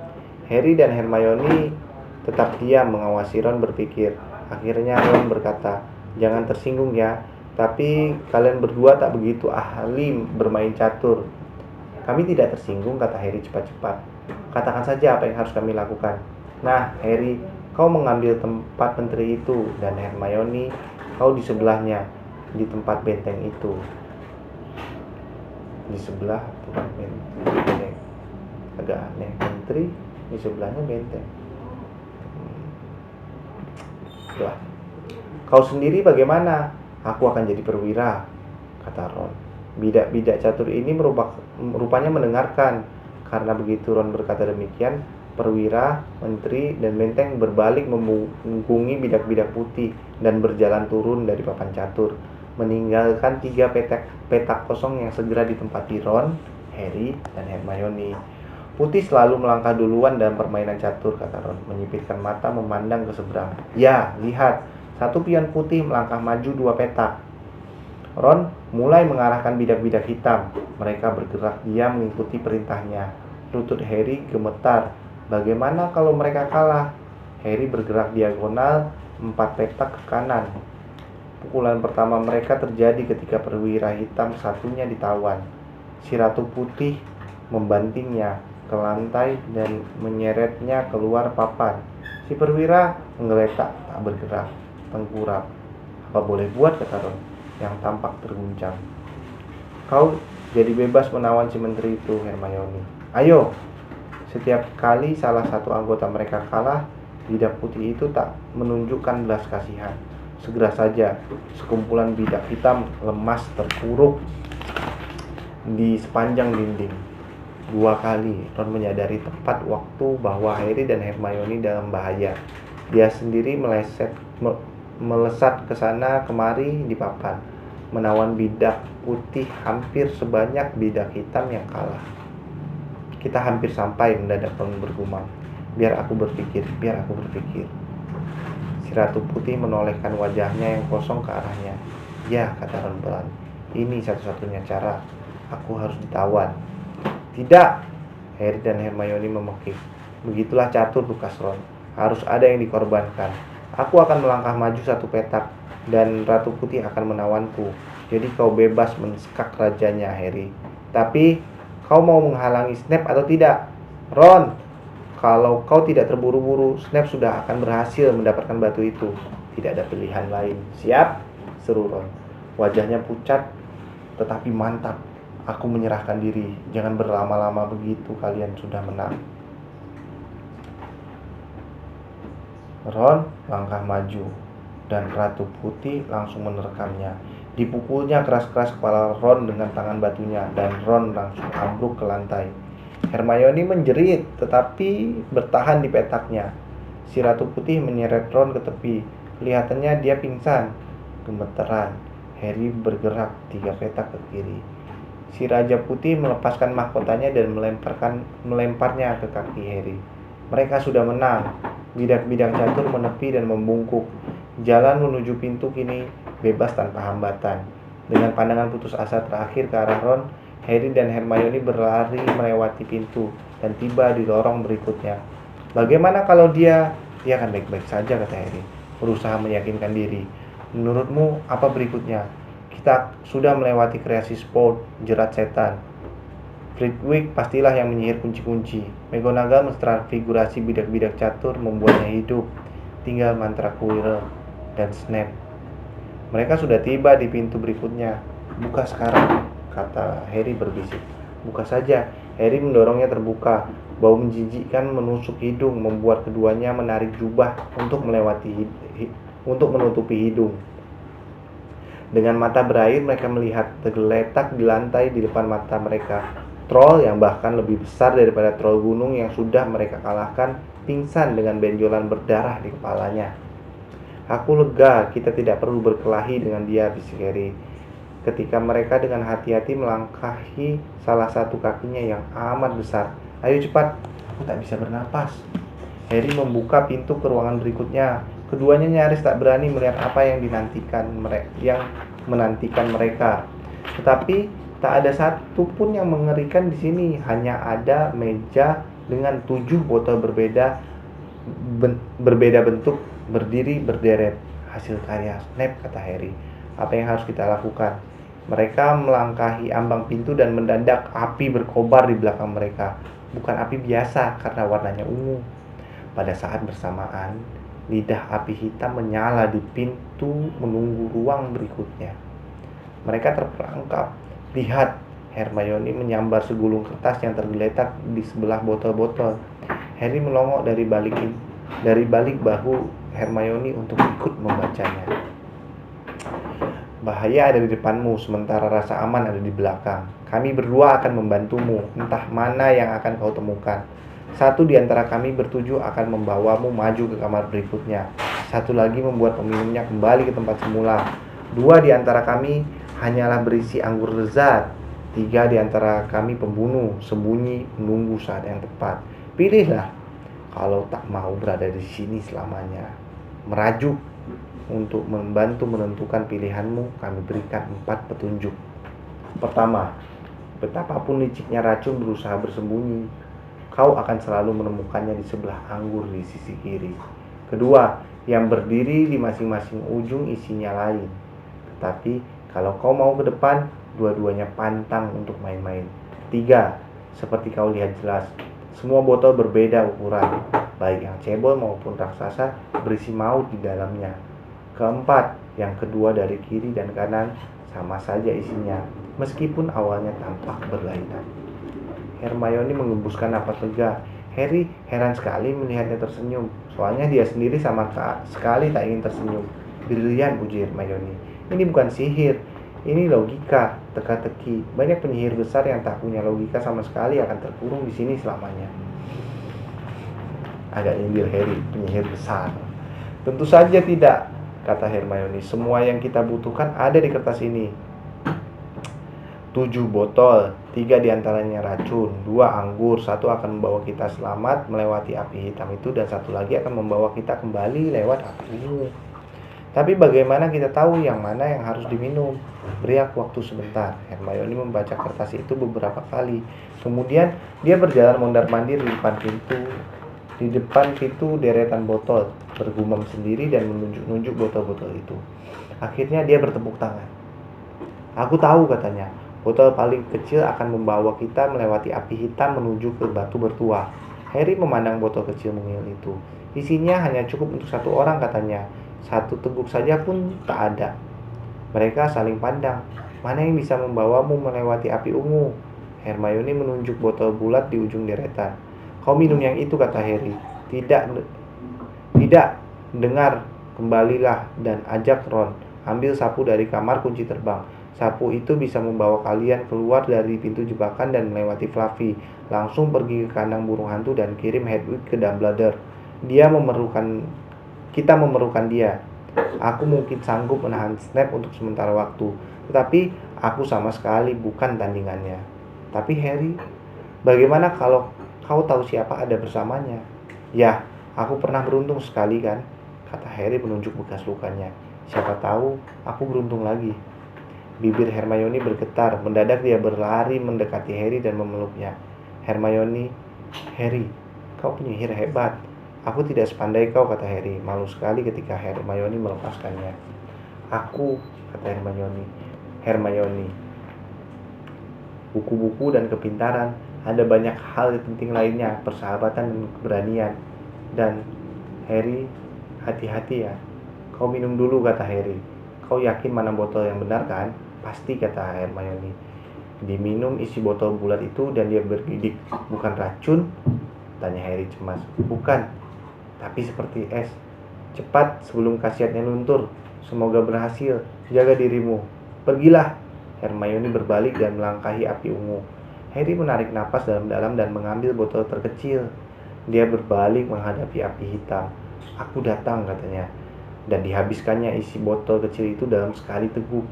Harry dan Hermione tetap diam mengawasi Ron berpikir. Akhirnya Ron berkata, jangan tersinggung ya, tapi kalian berdua tak begitu ahli bermain catur. Kami tidak tersinggung, kata Harry cepat-cepat. Katakan saja apa yang harus kami lakukan. Nah, Harry, kau mengambil tempat menteri itu, dan Hermione, kau di sebelahnya, di tempat benteng itu. Di sebelah tempat benteng. Agak aneh, menteri di sebelahnya benteng. Wah. Kau sendiri bagaimana? Aku akan jadi perwira, kata Ron. Bidak-bidak catur ini rupanya mendengarkan. Karena begitu Ron berkata demikian, perwira, menteri, dan benteng berbalik memunggungi bidak-bidak putih dan berjalan turun dari papan catur, meninggalkan 3 petak kosong yang segera ditempati Ron, Harry, dan Hermione. Putih selalu melangkah duluan dalam permainan catur, kata Ron, menyipitkan mata memandang ke seberang. Ya, lihat, satu pion putih melangkah maju 2 petak. Ron mulai mengarahkan bidak-bidak hitam. Mereka bergerak diam mengikuti perintahnya. Lutut Harry gemetar. Bagaimana kalau mereka kalah? Harry bergerak diagonal 4 petak ke kanan. Pukulan pertama mereka terjadi ketika perwira hitam satunya ditawan. Si ratu putih membantingnya ke lantai dan menyeretnya keluar papan. Si perwira menggeletak tak bergerak, tengkurap. Apa boleh buat, kata Ron yang tampak terguncang. Kau jadi bebas menawan si menteri itu, Hermione. Ayo. Setiap kali salah satu anggota mereka kalah, bidak putih itu tak menunjukkan belas kasihan. Segera saja, sekumpulan bidak hitam lemas terpuruk di sepanjang dinding. 2 kali Ron menyadari tepat waktu bahwa Harry dan Hermione dalam bahaya. Dia sendiri melesat ke sana kemari di papan, menawan bidak putih hampir sebanyak bidak hitam yang kalah. Kita hampir sampai, mendadak Ron bergumam. Biar aku berpikir. Si ratu putih menolehkan wajahnya yang kosong ke arahnya. Ya, kata Ron pelan. Ini satu-satunya cara. Aku harus ditawan. Tidak, Harry dan Hermione memekik. Begitulah catur, tukas Ron. Harus ada yang dikorbankan. Aku akan melangkah maju 1 petak, dan Ratu Putih akan menawanku. Jadi kau bebas mensekak rajanya, Harry. Tapi, kau mau menghalangi Snape atau tidak? Ron, kalau kau tidak terburu-buru, Snape sudah akan berhasil mendapatkan batu itu. Tidak ada pilihan lain. Siap? Seru Ron. Wajahnya pucat, tetapi mantap. Aku menyerahkan diri. Jangan berlama-lama begitu, kalian sudah menang. Ron langkah maju, dan Ratu Putih langsung menerkamnya. Dipukulnya keras-keras kepala Ron dengan tangan batunya, dan Ron langsung ambruk ke lantai. Hermione menjerit, tetapi bertahan di petaknya. Si Ratu Putih menyeret Ron ke tepi. Kelihatannya dia pingsan, gemeteran. Harry bergerak 3 petak ke kiri. Si Raja Putih melepaskan mahkotanya dan melemparnya ke kaki Harry. Mereka sudah menang. Bidak-bidak catur menepi dan membungkuk. Jalan menuju pintu kini bebas tanpa hambatan. Dengan pandangan putus asa terakhir ke arah Ron, Harry dan Hermione berlari melewati pintu dan tiba di lorong berikutnya. Bagaimana kalau dia akan baik-baik saja, kata Harry, berusaha meyakinkan diri. Menurutmu apa berikutnya? Kita sudah melewati kreasi sport, jerat setan. Flitwick pastilah yang menyihir kunci-kunci. McGonagall mentransfigurasi bidak-bidak catur membuatnya hidup. Tinggal mantra Quirrell dan Snape. Mereka sudah tiba di pintu berikutnya. Buka sekarang, kata Harry berbisik. Buka saja. Harry mendorongnya terbuka. Bau menjijikkan menusuk hidung, membuat keduanya menarik jubah untuk menutupi hidung. Dengan mata berair mereka melihat tergeletak di lantai di depan mata mereka. Troll yang bahkan lebih besar daripada troll gunung yang sudah mereka kalahkan pingsan dengan benjolan berdarah di kepalanya. Aku lega, kita tidak perlu berkelahi dengan dia, bisik Harry. Ketika mereka dengan hati-hati melangkahi salah satu kakinya yang amat besar. Ayo cepat, aku tak bisa bernapas. Harry membuka pintu ke ruangan berikutnya. Keduanya nyaris tak berani melihat apa yang menantikan mereka. Tetapi tak ada satu pun yang mengerikan di sini. Hanya ada meja dengan 7 botol berbeda bentuk berdiri berderet. Hasil karya Snape, kata Harry. Apa yang harus kita lakukan? Mereka melangkahi ambang pintu dan mendadak api berkobar di belakang mereka. Bukan api biasa karena warnanya ungu. Pada saat bersamaan, lidah api hitam menyala di pintu menunggu ruang berikutnya. Mereka terperangkap. Lihat, Hermione menyambar segulung kertas yang tergeletak di sebelah botol-botol. Harry melongok dari balik bahu Hermione untuk ikut membacanya. Bahaya ada di depanmu, sementara rasa aman ada di belakang. Kami berdua akan membantumu, entah mana yang akan kau temukan. Satu di antara kami bertujuh akan membawamu maju ke kamar berikutnya. Satu lagi membuat peminumnya kembali ke tempat semula. 2 di antara kami hanyalah berisi anggur lezat. 3 di antara kami pembunuh, sembunyi menunggu saat yang tepat. Pilihlah. Kalau tak mau berada di sini selamanya, merajuk. Untuk membantu menentukan pilihanmu, kami berikan 4 petunjuk. Pertama, betapapun liciknya racun berusaha bersembunyi, kau akan selalu menemukannya di sebelah anggur di sisi kiri. Kedua, yang berdiri di masing-masing ujung isinya lain. Tetapi kalau kau mau ke depan, dua-duanya pantang untuk main-main. 3, seperti kau lihat jelas, semua botol berbeda ukuran, baik yang cebol maupun raksasa berisi maut di dalamnya. Keempat, yang kedua dari kiri dan kanan sama saja isinya, meskipun awalnya tampak berlainan. Hermione mengembuskan napas lega. Harry heran sekali melihatnya tersenyum, soalnya dia sendiri sama sekali tak ingin tersenyum. Brilian, puji Hermione. Ini bukan sihir, ini logika, teka-teki. Banyak penyihir besar yang tak punya logika sama sekali akan terkurung di sini selamanya. Agak nyindir Harry, penyihir besar. Tentu saja tidak, kata Hermione. Semua yang kita butuhkan ada di kertas ini. 7 botol, 3 diantaranya racun, 2 anggur, 1 akan membawa kita selamat melewati api hitam itu, dan 1 lagi akan membawa kita kembali lewat api ungu. Tapi bagaimana kita tahu yang mana yang harus diminum? Beri aku waktu sebentar. Hermione membaca kertas itu beberapa kali. Kemudian dia berjalan mondar-mandir di depan pintu deretan botol, bergumam sendiri dan menunjuk-nunjuk botol-botol itu. Akhirnya dia bertepuk tangan. Aku tahu, katanya. Botol paling kecil akan membawa kita melewati api hitam menuju ke batu bertuah. Harry memandang botol kecil mungil itu. Isinya hanya cukup untuk 1 orang, katanya. 1 teguk saja pun tak ada. Mereka saling pandang. Mana yang bisa membawamu melewati api ungu? Hermione menunjuk botol bulat di ujung deretan. Kau minum yang itu, kata Harry. Tidak, dengar, kembalilah dan ajak Ron. Ambil sapu dari kamar kunci terbang. Sapu itu bisa membawa kalian keluar dari pintu jebakan dan melewati Fluffy. Langsung pergi ke kandang burung hantu dan kirim Hedwig ke Dumbledore. Kita memerlukan dia. Aku mungkin sanggup menahan Snape untuk sementara waktu, tetapi aku sama sekali bukan tandingannya. Tapi Harry, bagaimana kalau kau tahu siapa ada bersamanya? Ya, aku pernah beruntung sekali kan, kata Harry menunjuk bekas lukanya. Siapa tahu aku beruntung lagi. Bibir Hermione bergetar. Mendadak dia berlari mendekati Harry dan memeluknya. Hermione, Harry, kau penyihir hebat. Aku tidak sepandai kau, kata Harry. Malu sekali ketika Hermione melepaskannya. Aku, kata Hermione, buku-buku dan kepintaran. Ada banyak hal penting lainnya, persahabatan dan keberanian. Dan Harry, hati-hati ya. Kau minum dulu, kata Harry. Kau yakin mana botol yang benar kan? Pasti, kata Hermione. Diminum isi botol bulat itu dan dia bergidik. Bukan racun? Tanya Harry cemas. Bukan, tapi seperti es. Cepat sebelum khasiatnya luntur. Semoga berhasil. Jaga dirimu. Pergilah. Hermione berbalik dan melangkahi api ungu. Harry menarik napas dalam-dalam dan mengambil botol terkecil. Dia berbalik menghadapi api hitam. Aku datang, katanya. Dan dihabiskannya isi botol kecil itu dalam sekali teguk.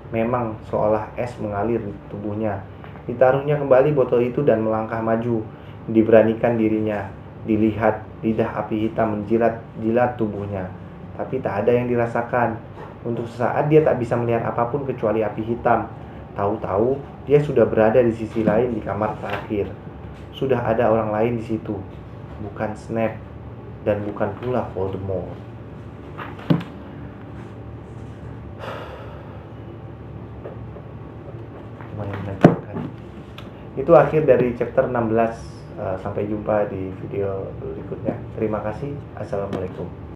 Memang seolah es mengalir di tubuhnya. Ditaruhnya kembali botol itu dan melangkah maju. Diberanikan dirinya. Dilihat lidah api hitam menjilat tubuhnya. Tapi tak ada yang dirasakan. Untuk sesaat dia tak bisa melihat apapun kecuali api hitam. Tahu-tahu dia sudah berada di sisi lain di kamar terakhir. Sudah ada orang lain di situ. Bukan Snape dan bukan pula Voldemort. Itu akhir dari chapter 16. Sampai jumpa di video berikutnya. Terima kasih. Assalamualaikum.